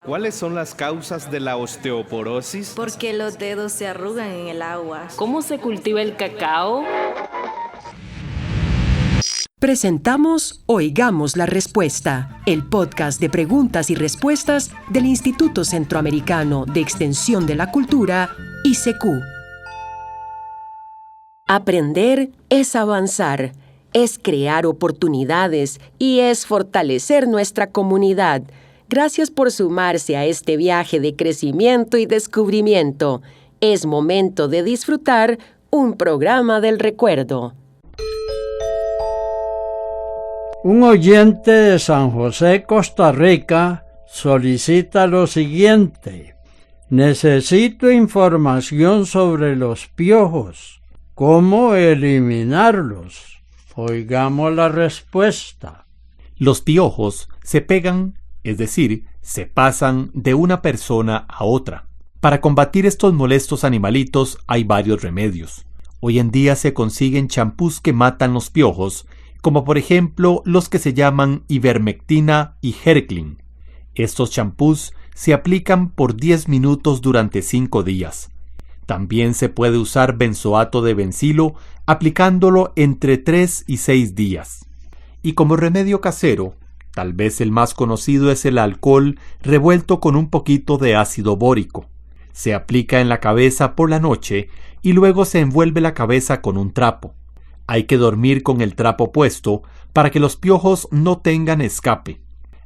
¿Cuáles son las causas de la osteoporosis? ¿Por qué los dedos se arrugan en el agua? ¿Cómo se cultiva el cacao? Presentamos Oigamos la Respuesta, el podcast de preguntas y respuestas del Instituto Centroamericano de Extensión de la Cultura, ICQ. Aprender es avanzar, es crear oportunidades y es fortalecer nuestra comunidad. Gracias por sumarse a este viaje de crecimiento y descubrimiento. Es momento de disfrutar un programa del recuerdo. Un oyente de San José, Costa Rica, solicita lo siguiente. Necesito información sobre los piojos. ¿Cómo eliminarlos? Oigamos la respuesta. Los piojos se pegan, es decir, se pasan de una persona a otra. Para combatir estos molestos animalitos hay varios remedios. Hoy en día se consiguen champús que matan los piojos, como por ejemplo los que se llaman ivermectina y Herclin. Estos champús se aplican por 10 minutos durante 5 días. También se puede usar benzoato de bencilo aplicándolo entre 3 y 6 días. Y como remedio casero, tal vez el más conocido es el alcohol revuelto con un poquito de ácido bórico. Se aplica en la cabeza por la noche y luego se envuelve la cabeza con un trapo. Hay que dormir con el trapo puesto para que los piojos no tengan escape.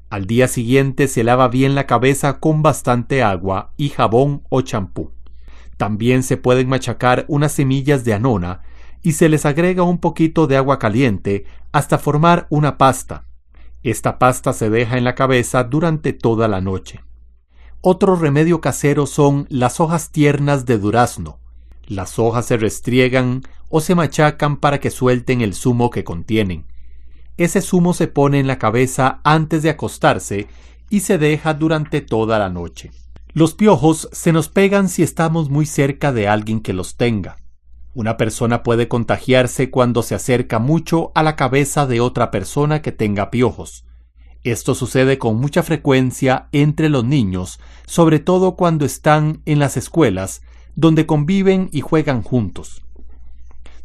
Al día siguiente se lava bien la cabeza con bastante agua y jabón o champú. También se pueden machacar unas semillas de anona y se les agrega un poquito de agua caliente hasta formar una pasta. Esta pasta se deja en la cabeza durante toda la noche. Otro remedio casero son las hojas tiernas de durazno. Las hojas se restriegan o se machacan para que suelten el zumo que contienen. Ese zumo se pone en la cabeza antes de acostarse y se deja durante toda la noche. Los piojos se nos pegan si estamos muy cerca de alguien que los tenga. Una persona puede contagiarse cuando se acerca mucho a la cabeza de otra persona que tenga piojos. Esto sucede con mucha frecuencia entre los niños, sobre todo cuando están en las escuelas, donde conviven y juegan juntos.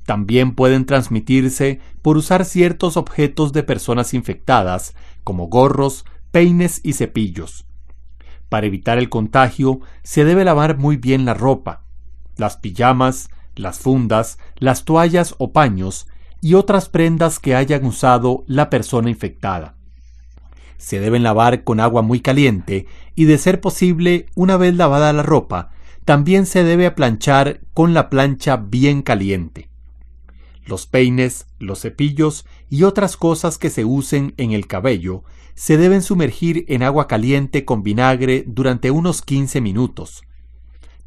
También pueden transmitirse por usar ciertos objetos de personas infectadas, como gorros, peines y cepillos. Para evitar el contagio, se debe lavar muy bien la ropa, las pijamas, las fundas, las toallas o paños y otras prendas que hayan usado la persona infectada. Se deben lavar con agua muy caliente y, de ser posible, una vez lavada la ropa, también se debe planchar con la plancha bien caliente. Los peines, los cepillos y otras cosas que se usen en el cabello se deben sumergir en agua caliente con vinagre durante unos 15 minutos.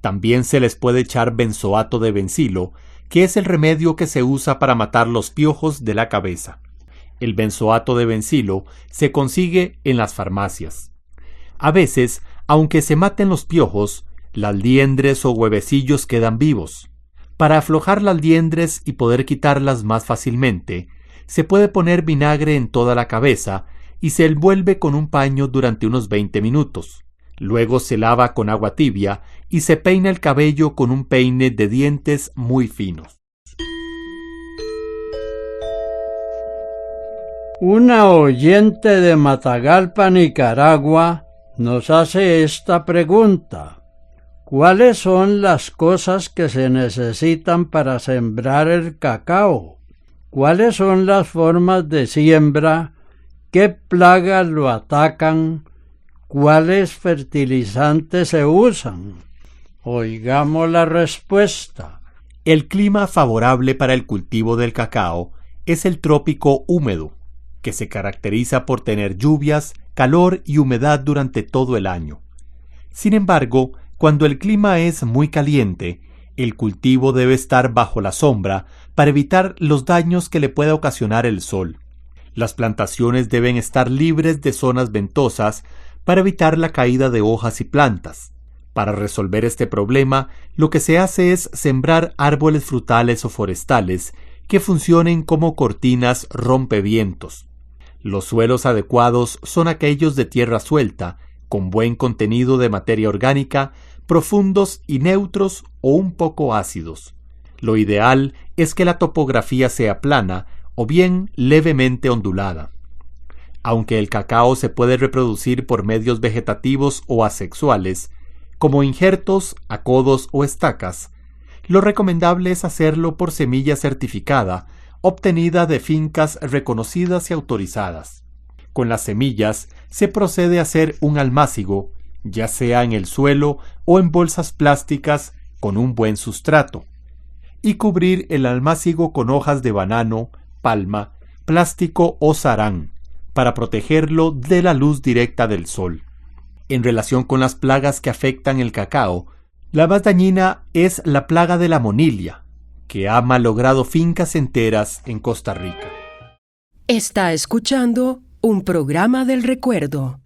También se les puede echar benzoato de bencilo, que es el remedio que se usa para matar los piojos de la cabeza. El benzoato de bencilo se consigue en las farmacias. A veces, aunque se maten los piojos, las liendres o huevecillos quedan vivos. Para aflojar las liendres y poder quitarlas más fácilmente, se puede poner vinagre en toda la cabeza y se envuelve con un paño durante unos 20 minutos. Luego se lava con agua tibia y se peina el cabello con un peine de dientes muy finos. Una oyente de Matagalpa, Nicaragua, nos hace esta pregunta. ¿Cuáles son las cosas que se necesitan para sembrar el cacao? ¿Cuáles son las formas de siembra? ¿Qué plagas lo atacan? ¿Cuáles fertilizantes se usan? Oigamos la respuesta. El clima favorable para el cultivo del cacao es el trópico húmedo, que se caracteriza por tener lluvias, calor y humedad durante todo el año. Sin embargo, cuando el clima es muy caliente, el cultivo debe estar bajo la sombra para evitar los daños que le pueda ocasionar el sol. Las plantaciones deben estar libres de zonas ventosas para evitar la caída de hojas y plantas. Para resolver este problema, lo que se hace es sembrar árboles frutales o forestales que funcionen como cortinas rompevientos. Los suelos adecuados son aquellos de tierra suelta, con buen contenido de materia orgánica, profundos y neutros o un poco ácidos. Lo ideal es que la topografía sea plana o bien levemente ondulada. Aunque el cacao se puede reproducir por medios vegetativos o asexuales, como injertos, acodos o estacas, lo recomendable es hacerlo por semilla certificada, obtenida de fincas reconocidas y autorizadas. Con las semillas se procede a hacer un almácigo, ya sea en el suelo o en bolsas plásticas con un buen sustrato, y cubrir el almácigo con hojas de banano, palma, plástico o sarán, para protegerlo de la luz directa del sol. En relación con las plagas que afectan el cacao, la más dañina es la plaga de la monilia, que ha malogrado fincas enteras en Costa Rica. Está escuchando un programa del recuerdo.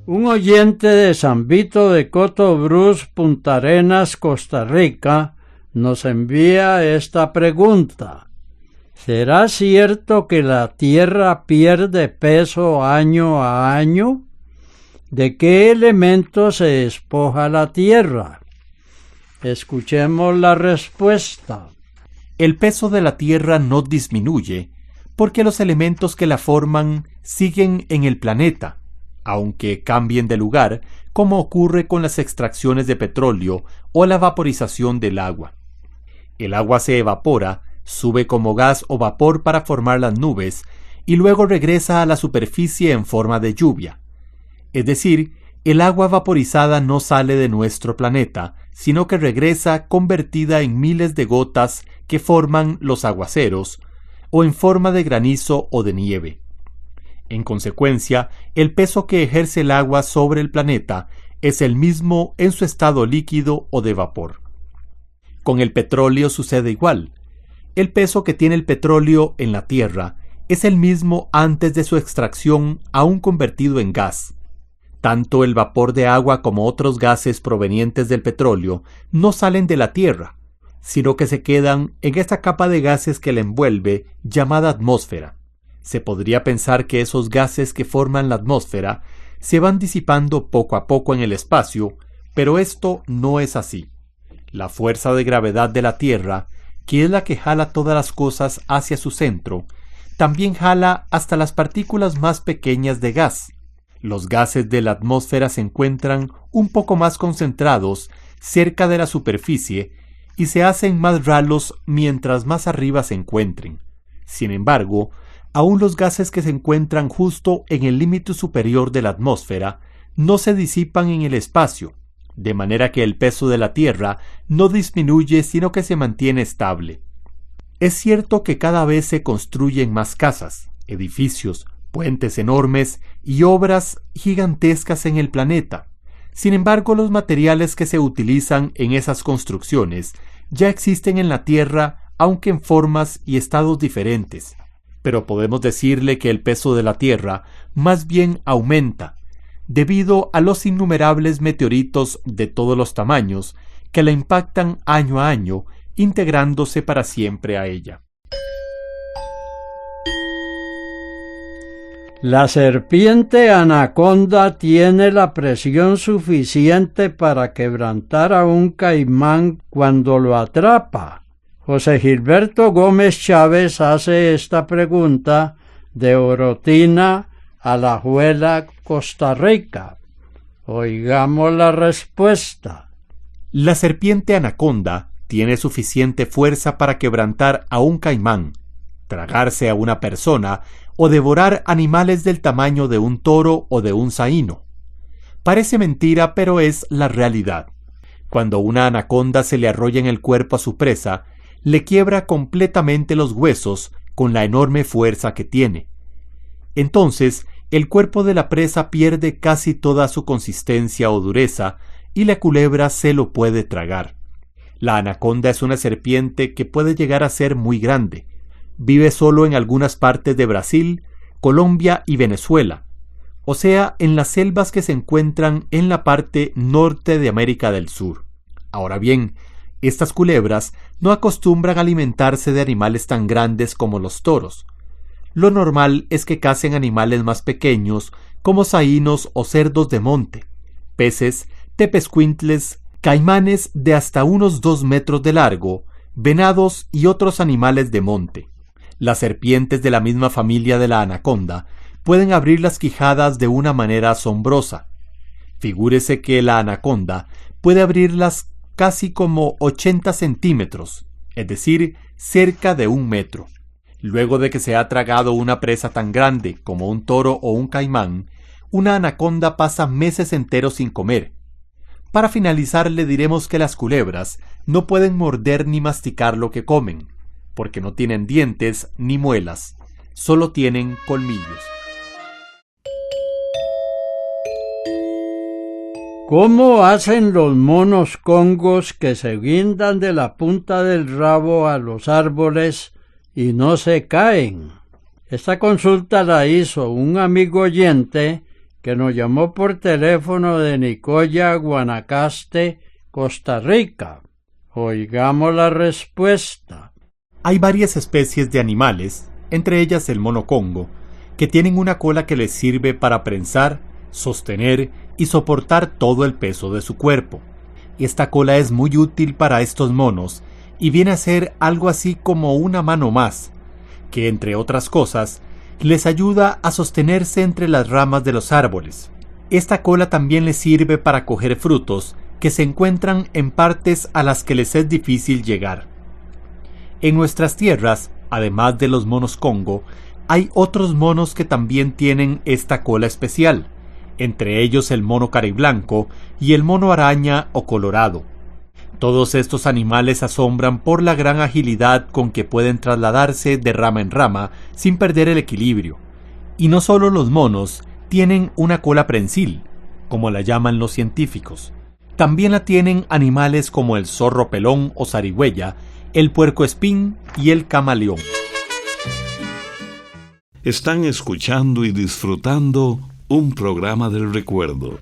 Un oyente de San Vito de Cotobruz, Punta Arenas, Costa Rica, nos envía esta pregunta. ¿Será cierto que la Tierra pierde peso año a año? ¿De qué elemento se despoja la Tierra? Escuchemos la respuesta. El peso de la Tierra no disminuye, porque los elementos que la forman siguen en el planeta, aunque cambien de lugar, como ocurre con las extracciones de petróleo o la vaporización del agua. El agua se evapora, sube como gas o vapor para formar las nubes, y luego regresa a la superficie en forma de lluvia. Es decir, el agua vaporizada no sale de nuestro planeta, sino que regresa convertida en miles de gotas que forman los aguaceros, o en forma de granizo o de nieve. En consecuencia, el peso que ejerce el agua sobre el planeta es el mismo en su estado líquido o de vapor. Con el petróleo sucede igual. El peso que tiene el petróleo en la Tierra es el mismo antes de su extracción aún convertido en gas. Tanto el vapor de agua como otros gases provenientes del petróleo no salen de la Tierra, sino que se quedan en esta capa de gases que la envuelve, llamada atmósfera. Se podría pensar que esos gases que forman la atmósfera se van disipando poco a poco en el espacio, pero esto no es así. La fuerza de gravedad de la Tierra, que es la que jala todas las cosas hacia su centro, también jala hasta las partículas más pequeñas de gas. Los gases de la atmósfera se encuentran un poco más concentrados cerca de la superficie y se hacen más ralos mientras más arriba se encuentren. Sin embargo, aún los gases que se encuentran justo en el límite superior de la atmósfera no se disipan en el espacio, de manera que el peso de la Tierra no disminuye sino que se mantiene estable. Es cierto que cada vez se construyen más casas, edificios, puentes enormes y obras gigantescas en el planeta. Sin embargo, los materiales que se utilizan en esas construcciones ya existen en la Tierra, aunque en formas y estados diferentes. Pero podemos decirle que el peso de la Tierra más bien aumenta, debido a los innumerables meteoritos de todos los tamaños que la impactan año a año, integrándose para siempre a ella. La serpiente anaconda tiene la presión suficiente para quebrantar a un caimán cuando lo atrapa. José Gilberto Gómez Chávez hace esta pregunta de Orotina, Alajuela, Costa Rica. Oigamos la respuesta. La serpiente anaconda tiene suficiente fuerza para quebrantar a un caimán, tragarse a una persona o devorar animales del tamaño de un toro o de un zaino. Parece mentira, pero es la realidad. Cuando una anaconda se le arrolla en el cuerpo a su presa, le quiebra completamente los huesos con la enorme fuerza que tiene. Entonces, el cuerpo de la presa pierde casi toda su consistencia o dureza y la culebra se lo puede tragar. La anaconda es una serpiente que puede llegar a ser muy grande. Vive solo en algunas partes de Brasil, Colombia y Venezuela, o sea, en las selvas que se encuentran en la parte norte de América del Sur. Ahora bien, estas culebras no acostumbran a alimentarse de animales tan grandes como los toros. lo normal es que cacen animales más pequeños como saínos o cerdos de monte, peces, tepezcuintles, caimanes de hasta unos 2 metros de largo, venados y otros animales de monte. Las serpientes de la misma familia de la anaconda pueden abrir las quijadas de una manera asombrosa. Figúrese que la anaconda puede abrirlas casi como 80 centímetros, es decir, cerca de 1 metro. Luego de que se ha tragado una presa tan grande como un toro o un caimán, una anaconda pasa meses enteros sin comer. Para finalizar, le diremos que las culebras no pueden morder ni masticar lo que comen, porque no tienen dientes ni muelas, solo tienen colmillos. ¿Cómo hacen los monos congos que se guindan de la punta del rabo a los árboles y no se caen? Esta consulta la hizo un amigo oyente que nos llamó por teléfono de Nicoya, Guanacaste, Costa Rica. Oigamos la respuesta. Hay varias especies de animales, entre ellas el mono congo, que tienen una cola que les sirve para prensar, sostener y soportar todo el peso de su cuerpo. Esta cola es muy útil para estos monos y viene a ser algo así como una mano más, que entre otras cosas les ayuda a sostenerse entre las ramas de los árboles. Esta cola también les sirve para coger frutos que se encuentran en partes a las que les es difícil llegar. En nuestras tierras, además de los monos congo, hay otros monos que también tienen esta cola especial, entre ellos el mono cariblanco y el mono araña o colorado. Todos estos animales asombran por la gran agilidad con que pueden trasladarse de rama en rama sin perder el equilibrio. Y no solo los monos tienen una cola prensil, como la llaman los científicos. También la tienen animales como el zorro pelón o zarigüeya, el puercoespín y el camaleón. Están escuchando y disfrutando un programa del recuerdo.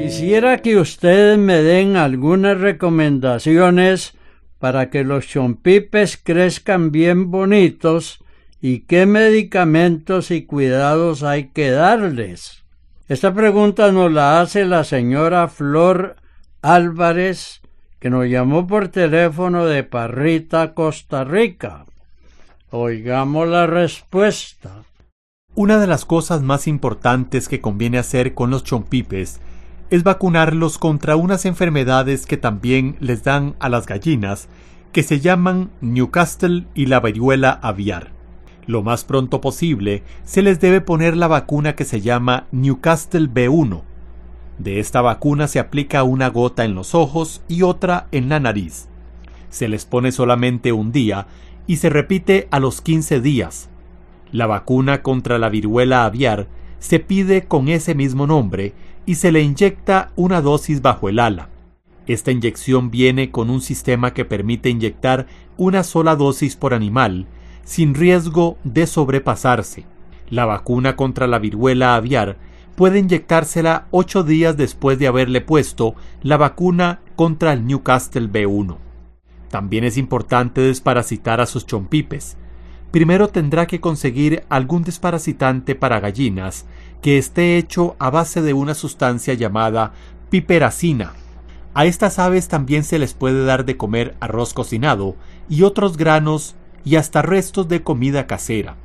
Quisiera que ustedes me den algunas recomendaciones para que los chompipes crezcan bien bonitos y qué medicamentos y cuidados hay que darles. Esta pregunta nos la hace la señora Flor Álvarez, que nos llamó por teléfono de Parrita, Costa Rica. Oigamos la respuesta. Una de las cosas más importantes que conviene hacer con los chompipes es vacunarlos contra unas enfermedades que también les dan a las gallinas, que se llaman Newcastle y la viruela aviar. Lo más pronto posible se les debe poner la vacuna que se llama Newcastle B1. De esta vacuna se aplica una gota en los ojos y otra en la nariz. Se les pone solamente un día y se repite a los 15 días. La vacuna contra la viruela aviar se pide con ese mismo nombre y se le inyecta una dosis bajo el ala. Esta inyección viene con un sistema que permite inyectar una sola dosis por animal, sin riesgo de sobrepasarse. La vacuna contra la viruela aviar puede inyectársela 8 días después de haberle puesto la vacuna contra el Newcastle B1. También es importante desparasitar a sus chompipes. Primero tendrá que conseguir algún desparasitante para gallinas que esté hecho a base de una sustancia llamada piperacina. A estas aves también se les puede dar de comer arroz cocinado y otros granos y hasta restos de comida casera.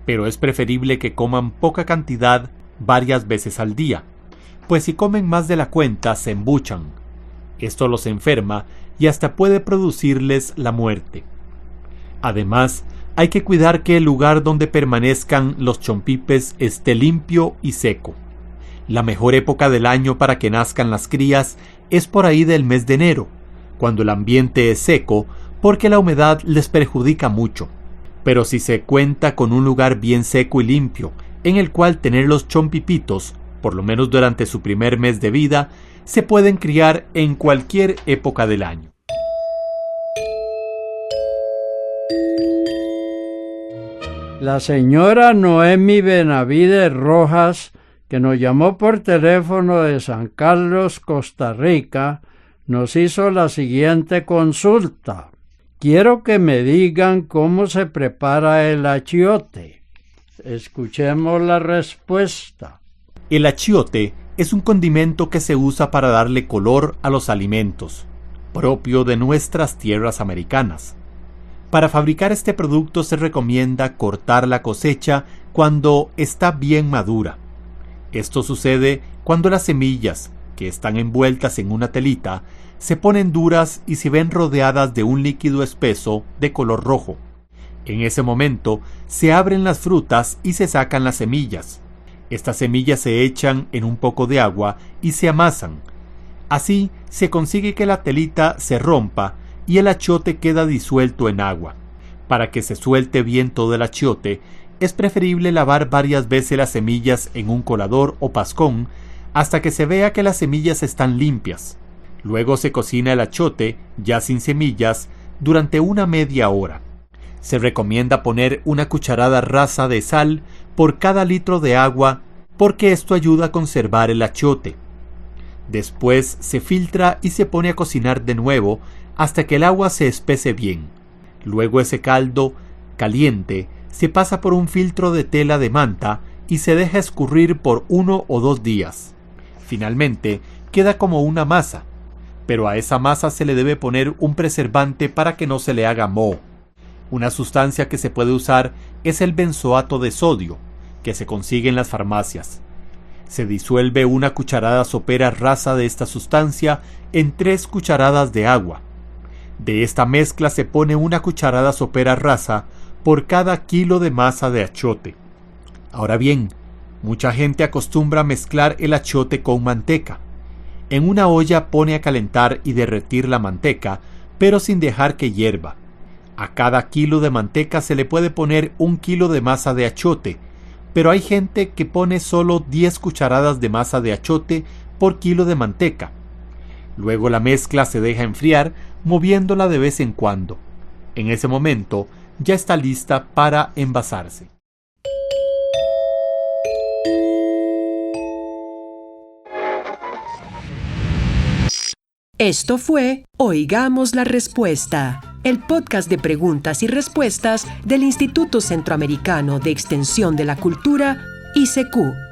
Pero es preferible que coman poca cantidad varias veces al día, pues si comen más de la cuenta se embuchan. Esto los enferma y hasta puede producirles la muerte. Además, hay que cuidar que el lugar donde permanezcan los chompipes esté limpio y seco. La mejor época del año para que nazcan las crías es por ahí del mes de enero, cuando el ambiente es seco, porque la humedad les perjudica mucho. Pero si se cuenta con un lugar bien seco y limpio, en el cual tener los chompipitos, por lo menos durante su primer mes de vida, se pueden criar en cualquier época del año. La señora Noemi Benavides Rojas, que nos llamó por teléfono de San Carlos, Costa Rica, nos hizo la siguiente consulta. Quiero que me digan cómo se prepara el achiote. Escuchemos la respuesta. El achiote es un condimento que se usa para darle color a los alimentos, propio de nuestras tierras americanas. Para fabricar este producto se recomienda cortar la cosecha cuando está bien madura. Esto sucede cuando las semillas, que están envueltas en una telita, se ponen duras y se ven rodeadas de un líquido espeso de color rojo. En ese momento se abren las frutas y se sacan las semillas. Estas semillas se echan en un poco de agua y se amasan. Así se consigue que la telita se rompa y el achiote queda disuelto en agua. Para que se suelte bien todo el achiote, es preferible lavar varias veces las semillas en un colador o pascón hasta que se vea que las semillas están limpias. Luego se cocina el achiote, ya sin semillas, durante una media hora. Se recomienda poner una cucharada rasa de sal por cada litro de agua porque esto ayuda a conservar el achiote. Después se filtra y se pone a cocinar de nuevo hasta que el agua se espese bien. Luego ese caldo caliente se pasa por un filtro de tela de manta y se deja escurrir por 1 o 2 días. Finalmente queda como una masa, pero a esa masa se le debe poner un preservante para que no se le haga moho. Una sustancia que se puede usar es el benzoato de sodio, que se consigue en las farmacias. Se disuelve una cucharada sopera rasa de esta sustancia en 3 cucharadas de agua. De esta mezcla se pone una cucharada sopera rasa por cada kilo de masa de achiote. Ahora bien, mucha gente acostumbra a mezclar el achiote con manteca. En una olla pone a calentar y derretir la manteca, pero sin dejar que hierva. A cada kilo de manteca se le puede poner 1 kilo de masa de achiote, pero hay gente que pone solo 10 cucharadas de masa de achiote por kilo de manteca. Luego la mezcla se deja enfriar, moviéndola de vez en cuando. En ese momento ya está lista para envasarse. Esto fue Oigamos la Respuesta, el podcast de preguntas y respuestas del Instituto Centroamericano de Extensión de la Cultura, ICQ.